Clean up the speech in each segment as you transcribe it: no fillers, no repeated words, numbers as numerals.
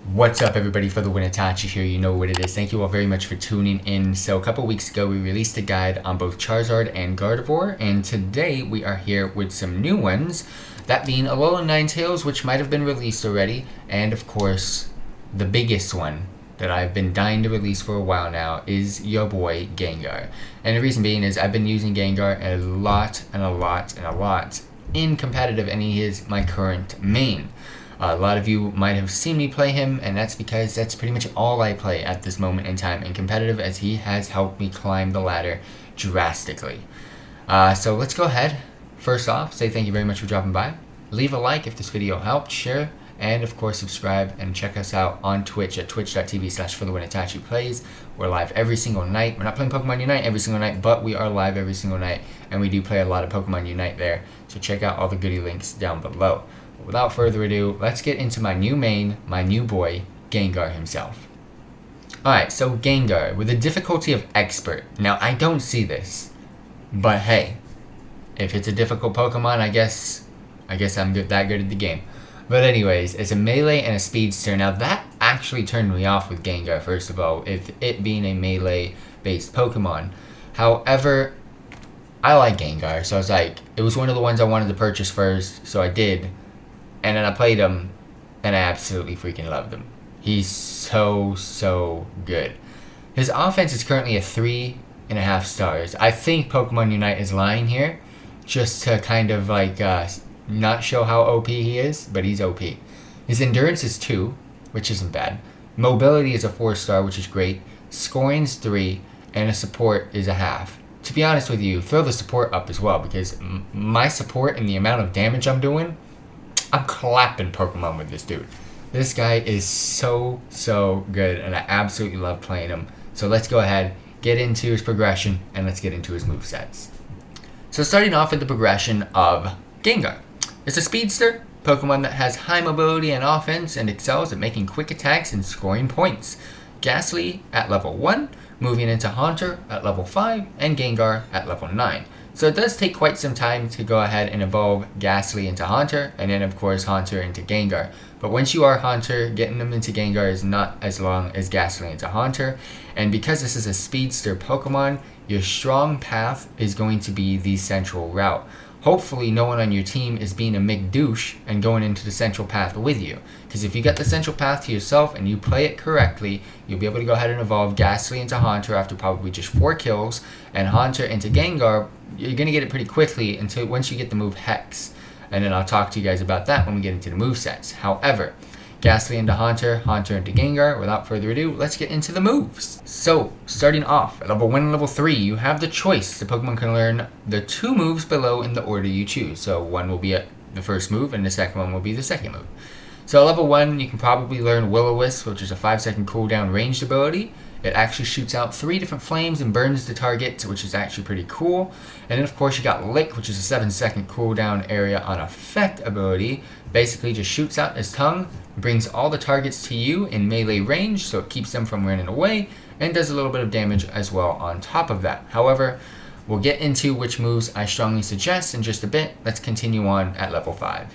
What's up, everybody? FTWitachi here. You know what it is. Thank you all very much for tuning in. So a couple weeks ago we released a guide on both Charizard and Gardevoir, and today we are here with some new ones, that being Alolan Ninetales, which might have been released already, and of course the biggest one that I've been dying to release for a while now is your boy Gengar. And the reason being is I've been using Gengar a lot in competitive, and he is my current main. A lot of you might have seen me play him, and that's because that's pretty much all I play at this moment in time in competitive, as he has helped me climb the ladder drastically. So let's go ahead. First off, say thank you very much for dropping by. Leave a like if this video helped, share, and of course subscribe, and check us out on Twitch at twitch.tv/FTWitachi plays. We're live every single night. We're not playing Pokemon Unite every single night, but we are live every single night, and we do play a lot of Pokemon Unite there, so check out all the goodie links down below. Without further ado, let's get into my new main, my new boy, Gengar himself. Alright, so Gengar, with the difficulty of Expert. Now, I don't see this, but hey, if it's a difficult Pokemon, I guess I'm that good at the game. But anyways, it's a melee and a speedster. Now, that actually turned me off with Gengar, first of all, if it being a melee-based Pokemon. However, I like Gengar, so I was like, it was one of the ones I wanted to purchase first, so I did. And then I played him, and I absolutely freaking loved him. He's so good. His offense is currently at 3.5 stars. I think Pokemon Unite is lying here, just to kind of like not show how OP he is, but he's OP. His endurance is 2, which isn't bad. Mobility is a 4-star, which is great. Scoring's 3, and a support is a half. To be honest with you, throw the support up as well, because my support and the amount of damage I'm doing, I'm clapping Pokemon with this dude. This guy is so good, and I absolutely love playing him. So let's go ahead, get into his progression, and let's get into his movesets. So starting off with the progression of Gengar. It's a speedster, Pokemon that has high mobility and offense and excels at making quick attacks and scoring points. Ghastly at level 1, moving into Haunter at level 5, and Gengar at level 9. So it does take quite some time to go ahead and evolve Ghastly into Haunter, and then of course Haunter into Gengar. But once you are Haunter, getting them into Gengar is not as long as Ghastly into Haunter. And because this is a speedster Pokemon, your strong path is going to be the central route. Hopefully no one on your team is being a McDouche and going into the central path with you. Because if you get the central path to yourself and you play it correctly, you'll be able to go ahead and evolve Ghastly into Haunter after probably just 4 kills, and Haunter into Gengar, you're going to get it pretty quickly until once you get the move Hex. And then I'll talk to you guys about that when we get into the movesets. However, Ghastly into Haunter, Haunter into Gengar. Without further ado, let's get into the moves. So, starting off at level 1 and level 3, you have the choice. The Pokemon can learn the 2 moves below in the order you choose. So one will be the first move, and the second one will be the second move. So at level 1, you can probably learn Will-O-Wisp, which is a 5-second cooldown ranged ability. It actually shoots out 3 different flames and burns the target, which is actually pretty cool. And then of course you got Lick, which is a 7-second cooldown area on effect ability. Basically just shoots out his tongue, brings all the targets to you in melee range, so it keeps them from running away, and does a little bit of damage as well on top of that. However, we'll get into which moves I strongly suggest in just a bit. Let's continue on at level 5.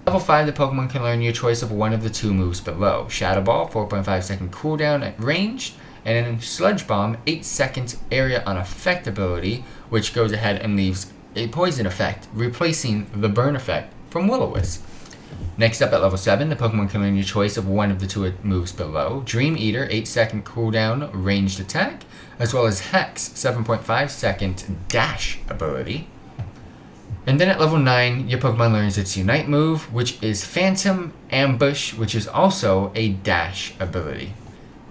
Level 5, the Pokemon can learn your choice of one of the 2 moves below. Shadow Ball, 4.5-second cooldown at ranged, and then Sludge Bomb, 8-second area on effect ability, which goes ahead and leaves a poison effect, replacing the burn effect from Will-O-Wisp. Next up at level 7, the Pokemon can learn your choice of one of the 2 moves below. Dream Eater, 8-second cooldown ranged attack, as well as Hex, 7.5-second dash ability. And then at level 9, your Pokemon learns its Unite move, which is Phantom Ambush, which is also a dash ability.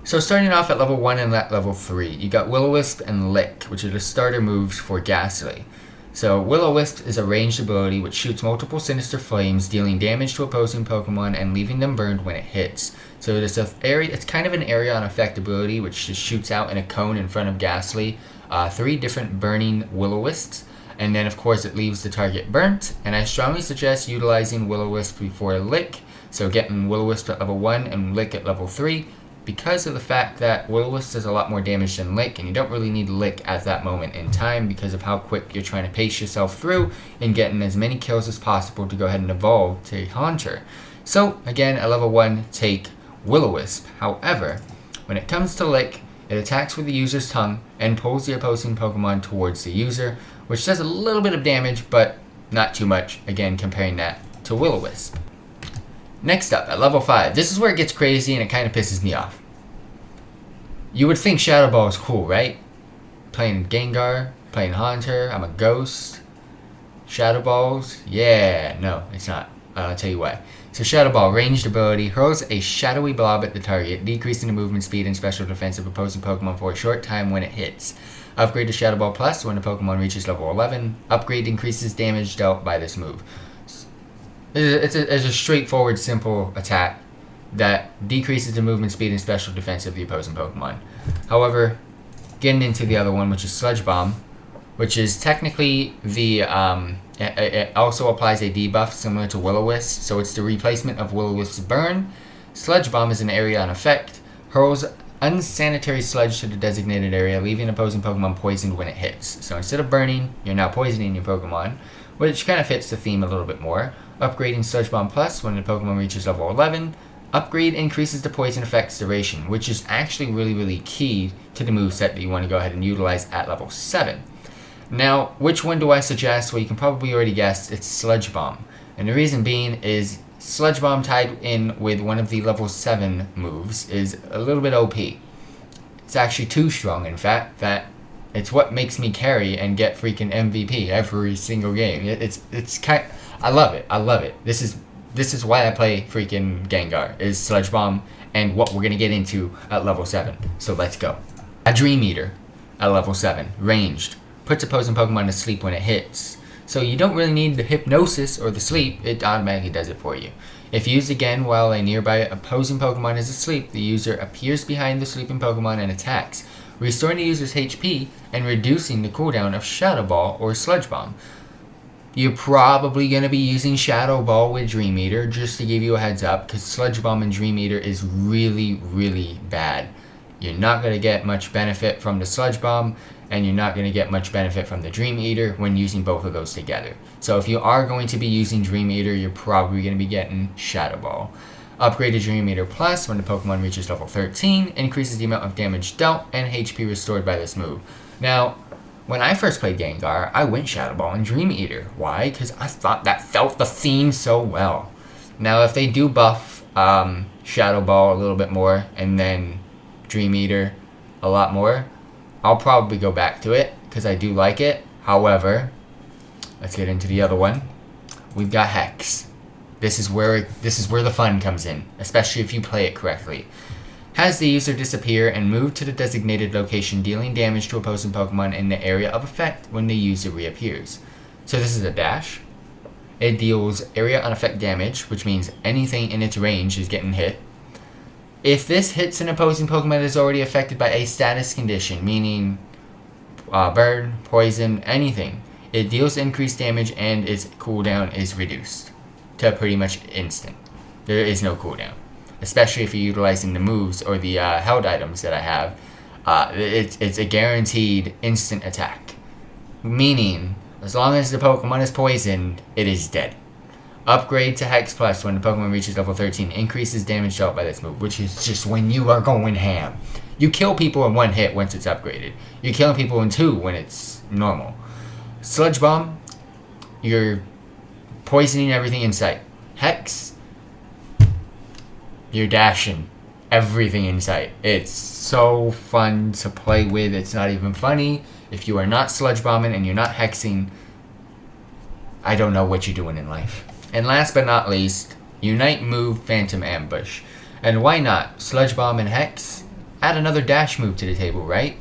So starting off at level 1 and at level 3, you got Will-O-Wisp and Lick, which are the starter moves for Ghastly. So Will-O-Wisp is a ranged ability which shoots multiple sinister flames, dealing damage to opposing Pokemon and leaving them burned when it hits. So it's kind of an area on effect ability which just shoots out in a cone in front of Ghastly, 3 different burning Will-O-Wisps, and then of course it leaves the target burnt. And I strongly suggest utilizing Will-O-Wisp before Lick, so getting Will-O-Wisp at level 1 and Lick at level 3. Because of the fact that Will-O-Wisp does a lot more damage than Lick, and you don't really need Lick at that moment in time because of how quick you're trying to pace yourself through and getting as many kills as possible to go ahead and evolve to Haunter. So again, at level 1, take Will-O-Wisp. However, when it comes to Lick, it attacks with the user's tongue and pulls the opposing Pokemon towards the user, which does a little bit of damage, but not too much, again comparing that to Will-O-Wisp. Next up, at level 5, this is where it gets crazy and it kind of pisses me off. You would think Shadow Ball is cool, right? Playing Gengar, playing Haunter, I'm a ghost. Shadow Balls? Yeah, no, it's not. I'll tell you why. So Shadow Ball, ranged ability, hurls a shadowy blob at the target, decreasing the movement speed and special defense of opposing Pokemon for a short time when it hits. Upgrade to Shadow Ball Plus when the Pokemon reaches level 11. Upgrade increases damage dealt by this move. It's a straightforward, simple attack that decreases the movement speed and special defense of the opposing Pokemon. However, getting into the other one, which is Sludge Bomb, which is technically the it also applies a debuff similar to Will-O-Wisp, so it's the replacement of Will-O-Wisp's Burn. Sludge Bomb is an area on effect, hurls unsanitary sludge to the designated area, leaving opposing Pokemon poisoned when it hits. So instead of burning, you're now poisoning your Pokemon, which kind of fits the theme a little bit more. Upgrading Sludge Bomb Plus when the Pokemon reaches level 11. Upgrade increases the poison effect's duration, which is actually really key to the moveset that you want to go ahead and utilize at level 7. Now, which one do I suggest? Well, you can probably already guess, it's Sludge Bomb. And the reason being is Sludge Bomb tied in with one of the level 7 moves is a little bit OP. It's actually too strong, in fact, that it's what makes me carry and get freaking MVP every single game. It's kind I love it. This is why I play freaking Gengar, is Sludge Bomb, and what we're gonna get into at level 7. So let's go. A Dream Eater at level 7, ranged, puts opposing Pokemon to sleep when it hits. So you don't really need the hypnosis or the sleep, it automatically does it for you. If used again while a nearby opposing Pokemon is asleep, the user appears behind the sleeping Pokemon and attacks, restoring the user's HP and reducing the cooldown of Shadow Ball or Sludge Bomb. You're probably going to be using Shadow Ball with Dream Eater, just to give you a heads up, because Sludge Bomb and Dream Eater is really bad. You're not going to get much benefit from the Sludge Bomb, and you're not going to get much benefit from the Dream Eater when using both of those together. So if you are going to be using Dream Eater, you're probably going to be getting Shadow Ball. Upgrade to Dream Eater Plus when the Pokemon reaches level 13, increases the amount of damage dealt and HP restored by this move. Now, when I first played Gengar, I went Shadow Ball and Dream Eater. Why? Because I thought that felt the theme so well. Now, if they do buff Shadow Ball a little bit more and then Dream Eater a lot more, I'll probably go back to it because I do like it. However, let's get into the other one. We've got Hex. This is where the fun comes in, especially if you play it correctly. Has the user disappear and move to the designated location, dealing damage to opposing Pokemon in the area of effect when the user reappears. So this is a dash. It deals area on effect damage, which means anything in its range is getting hit. If this hits an opposing Pokemon that is already affected by a status condition, meaning burn, poison, anything, it deals increased damage and its cooldown is reduced to pretty much instant. There is no cooldown. Especially if you're utilizing the moves or the held items that I have, it's a guaranteed instant attack. Meaning, as long as the Pokemon is poisoned, it is dead. Upgrade to Hex Plus when the Pokemon reaches level 13, increases damage dealt by this move, which is just when you are going ham. You kill people in 1 hit once it's upgraded. You're killing people in 2 when it's normal. Sludge Bomb, you're poisoning everything in sight. Hex, you're dashing everything in sight. It's so fun to play with, it's not even funny. If you are not Sludge Bombing and you're not hexing, I don't know what you're doing in life. And last but not least, Unite Move Phantom Ambush. And why not? Sludge Bomb and Hex, add another dash move to the table, right?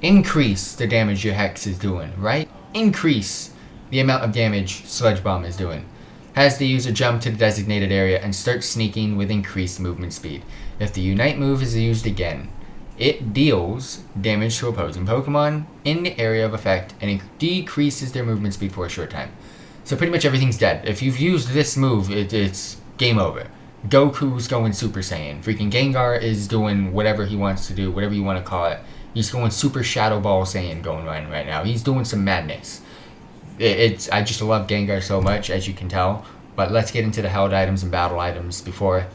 Increase the damage your Hex is doing, right? Increase the amount of damage Sludge Bomb is doing. Has the user jump to the designated area and start sneaking with increased movement speed. If the Unite move is used again, it deals damage to opposing Pokemon in the area of effect and it decreases their movement speed for a short time. So pretty much everything's dead. If you've used this move, it's game over. Goku's going Super Saiyan. Freaking Gengar is doing whatever he wants to do, whatever you want to call it. He's going Super Shadow Ball Saiyan going right now. He's doing some madness. I just love Gengar so much, as you can tell. But let's get into the held items and battle items before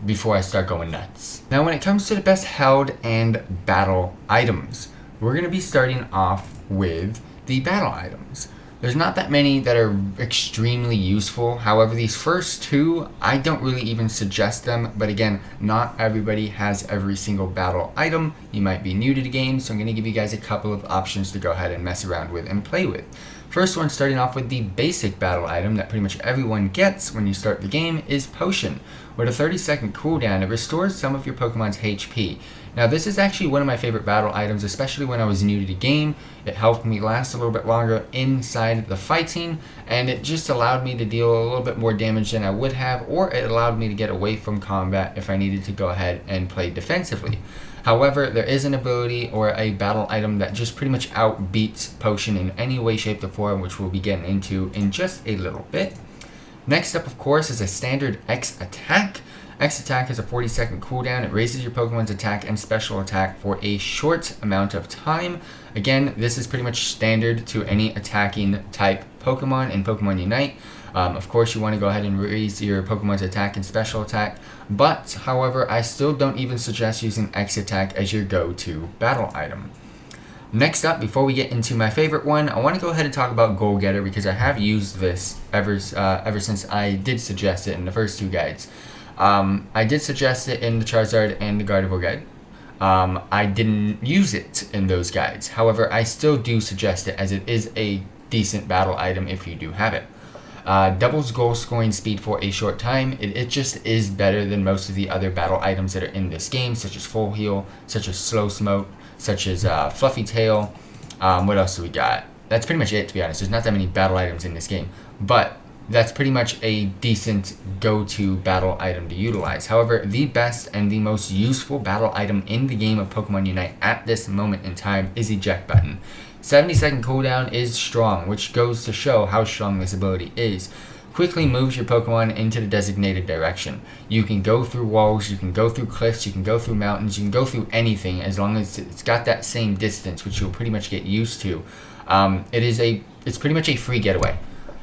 before I start going nuts. Now when it comes to the best held and battle items, we're going to be starting off with the battle items. There's not that many that are extremely useful. However, these first two, I don't really even suggest them. But again, not everybody has every single battle item. You might be new to the game, so I'm going to give you guys a couple of options to go ahead and mess around with and play with. First one, starting off with the basic battle item that pretty much everyone gets when you start the game, is Potion. With a 30-second cooldown, it restores some of your Pokemon's HP. Now this is actually one of my favorite battle items, especially when I was new to the game. It helped me last a little bit longer inside the fighting, and it just allowed me to deal a little bit more damage than I would have, or it allowed me to get away from combat if I needed to go ahead and play defensively. However, there is an ability or a battle item that just pretty much outbeats Potion in any way, shape, or form, which we'll be getting into in just a little bit. Next up, of course, is a standard X attack. X attack has a 40-second cooldown. It raises your Pokemon's attack and special attack for a short amount of time. Again, this is pretty much standard to any attacking type Pokemon in Pokemon Unite. Of course, you want to go ahead and raise your Pokemon's attack and special attack, but however, I still don't even suggest using X attack as your go-to battle item. Next up, before we get into my favorite one, I want to go ahead and talk about Goal Getter because I have used this ever since I did suggest it in the first two guides. I did suggest it in the Charizard and the Gardevoir guide. I didn't use it in those guides. However, I still do suggest it as it is a decent battle item if you do have it. Doubles goal scoring speed for a short time. It just is better than most of the other battle items that are in this game, such as Full Heal, such as Slow Smoke, such as Fluffy Tail. What else do we got? That's pretty much it, to be honest. There's not that many battle items in this game, but that's pretty much a decent go-to battle item to utilize. However, the best and the most useful battle item in the game of Pokemon Unite at this moment in time is Eject Button. 70-second cooldown is strong, which goes to show how strong this ability is. Quickly moves your Pokemon into the designated direction. You can go through walls, you can go through cliffs, you can go through mountains, you can go through anything as long as it's got that same distance, which you'll pretty much get used to. It's pretty much a free getaway.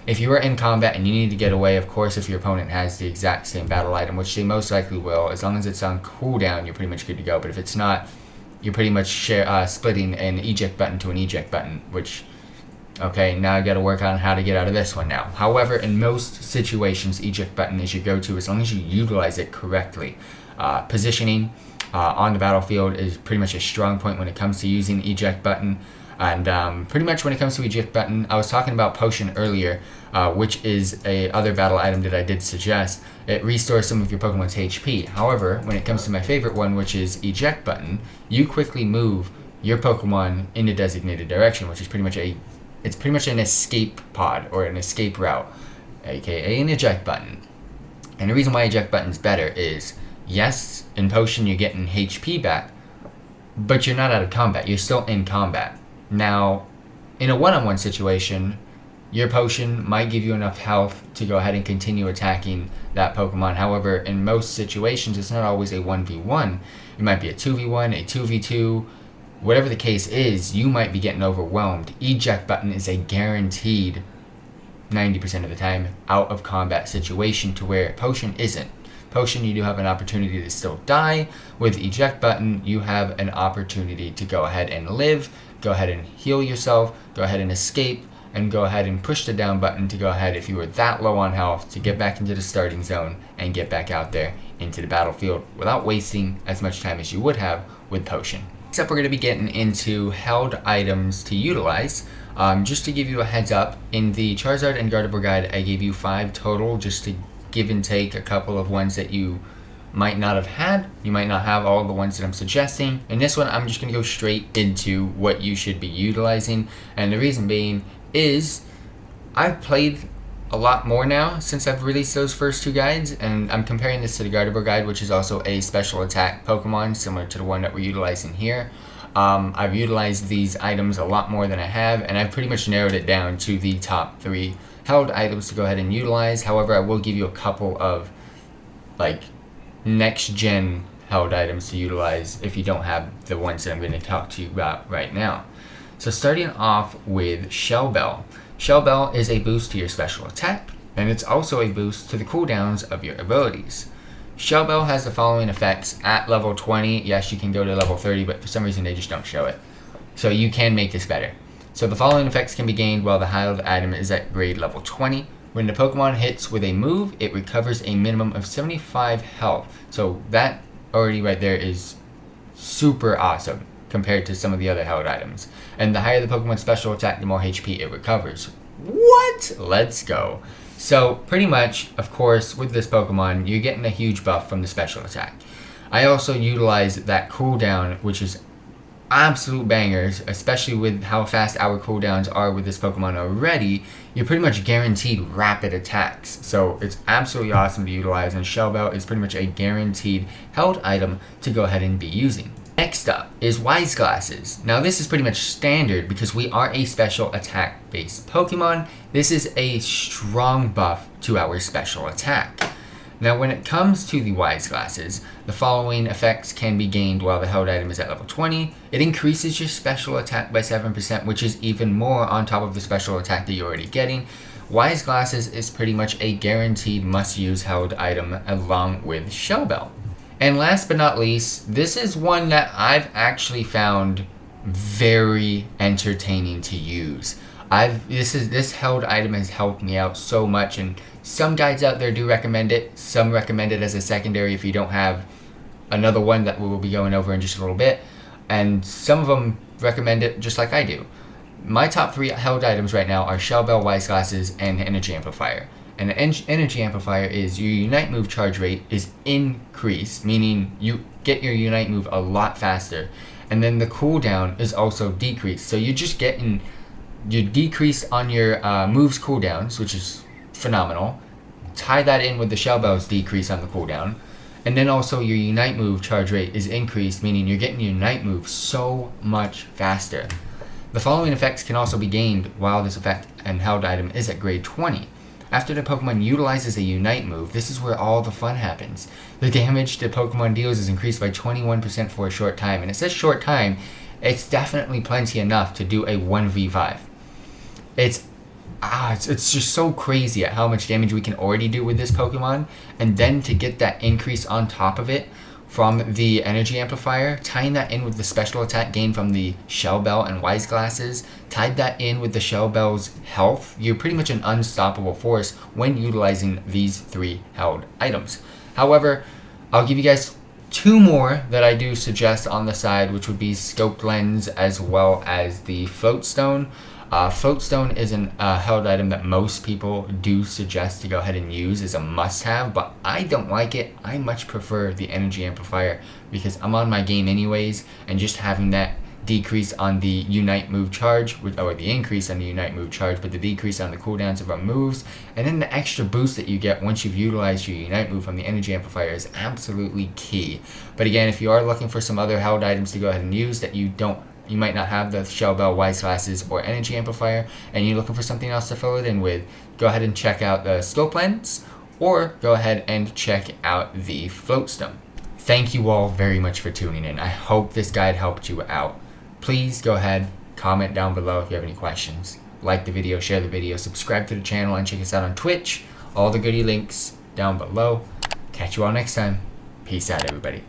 If you are in combat and you need to get away, of course, if your opponent has the exact same battle item, which they most likely will, as long as it's on cooldown, you're pretty much good to go. But if it's not, you're pretty much splitting an eject button to an eject button, which, okay, now I got to work on how to get out of this one now. However, in most situations, eject button is your go-to as long as you utilize it correctly. Positioning on the battlefield is pretty much a strong point when it comes to using eject button. And pretty much when it comes to eject button, I was talking about Potion earlier, which is a other battle item that I did suggest. It restores some of your Pokemon's HP. However, when it comes to my favorite one, which is eject button, you quickly move your Pokemon in a designated direction, which is pretty much an escape pod or an escape route, aka an eject button. And the reason why eject button is better is, yes, in Potion you're getting HP back, but you're not out of combat. You're still in combat. Now, in a one-on-one situation, your Potion might give you enough health to go ahead and continue attacking that Pokemon. However, in most situations, it's not always a 1v1. It might be a 2v1, a 2v2. Whatever the case is, you might be getting overwhelmed. Eject button is a guaranteed 90% of the time out of combat situation, to where Potion isn't. Potion, you do have an opportunity to still die. With eject button, you have an opportunity to go ahead and live, go ahead and heal yourself, go ahead and escape, and go ahead and push the down button to go ahead, if you were that low on health, to get back into the starting zone and get back out there into the battlefield without wasting as much time as you would have with Potion. Next up, we're going to be getting into held items to utilize. Just to give you a heads up, in the Charizard and Gardevoir guide, I gave you 5 total, just to give and take a couple of ones that you might not have had. You might not have all the ones that I'm suggesting. In this one, I'm just going to go straight into what you should be utilizing. And the reason being is I've played a lot more now since I've released those first 2 guides. And I'm comparing this to the Gardevoir guide, which is also a special attack Pokemon, similar to the one that we're utilizing here. I've utilized these items a lot more than I have, and I've pretty much narrowed it down to the top 3 held items to go ahead and utilize. However, I will give you a couple of next gen held items to utilize if you don't have the ones that I'm going to talk to you about right now. So starting off with Shell Bell. Shell Bell is a boost to your special attack, and it's also a boost to the cooldowns of your abilities. Shell Bell has the following effects at level 20. Yes, you can go to level 30, but for some reason they just don't show it. So you can make this better. So the following effects can be gained while the held item is at grade level 20. When the Pokemon hits with a move, it recovers a minimum of 75 health. So that already right there is super awesome compared to some of the other held items. And the higher the Pokemon special attack, the more HP it recovers. What? Let's go. So pretty much, of course, with this Pokemon, you're getting a huge buff from the special attack. I also utilize that cooldown, which is absolute bangers, especially with how fast our cooldowns are with this Pokemon already. You're pretty much guaranteed rapid attacks, so it's absolutely awesome to utilize, and Shell Bell is pretty much a guaranteed held item to go ahead and be using. Next up is Wise Glasses. Now this is pretty much standard because we are a special attack based Pokemon. This is a strong buff to our special attack. Now when it comes to the Wise Glasses, the following effects can be gained while the held item is at level 20. It increases your special attack by 7%, which is even more on top of the special attack that you're already getting. Wise Glasses is pretty much a guaranteed must-use held item along with Shell Bell. And last but not least, this is one that I've actually found very entertaining to use. This held item has helped me out so much, and some guides out there do recommend it. Some recommend it as a secondary if you don't have another one that we will be going over in just a little bit. And some of them recommend it just like I do. My top 3 held items right now are Shell Bell, Wise Glasses, and Energy Amplifier. And the Energy Amplifier is your Unite move charge rate is increased, meaning you get your Unite move a lot faster. And then the cooldown is also decreased. So you're just getting your decrease on your moves cooldowns, which is phenomenal. Tie that in with the Shell Bell's decrease on the cooldown. And then also your Unite move charge rate is increased, meaning you're getting your Unite move so much faster. The following effects can also be gained while this effect and held item is at grade 20. After the Pokemon utilizes a Unite move, this is where all the fun happens. The damage the Pokemon deals is increased by 21% for a short time. And it says short time, it's definitely plenty enough to do a 1v5. It's just so crazy at how much damage we can already do with this Pokemon. And then to get that increase on top of it from the Energy Amplifier, tying that in with the special attack gained from the Shell Bell and Wise Glasses, tied that in with the Shell Bell's health, you're pretty much an unstoppable force when utilizing these 3 held items. However, I'll give you guys 2 more that I do suggest on the side, which would be Scoped Lens as well as the Float Stone. Float Stone is a held item that most people do suggest to go ahead and use as a must-have, but I don't like it. I much prefer the Energy Amplifier because I'm on my game anyways, and just having that decrease on the Unite move charge, or the increase on the Unite move charge, but the decrease on the cooldowns of our moves, and then the extra boost that you get once you've utilized your Unite move from the Energy Amplifier is absolutely key. But again, if you are looking for some other held items to go ahead and use that you might not have the Shell Bell, Wise Glasses, or Energy Amplifier, and you're looking for something else to fill it in with, go ahead and check out the Scope Lens, or go ahead and check out the Float Stone. Thank you all very much for tuning in. I hope this guide helped you out. Please go ahead, comment down below if you have any questions. Like the video, share the video, subscribe to the channel, and check us out on Twitch. All the goodie links down below. Catch you all next time. Peace out, everybody.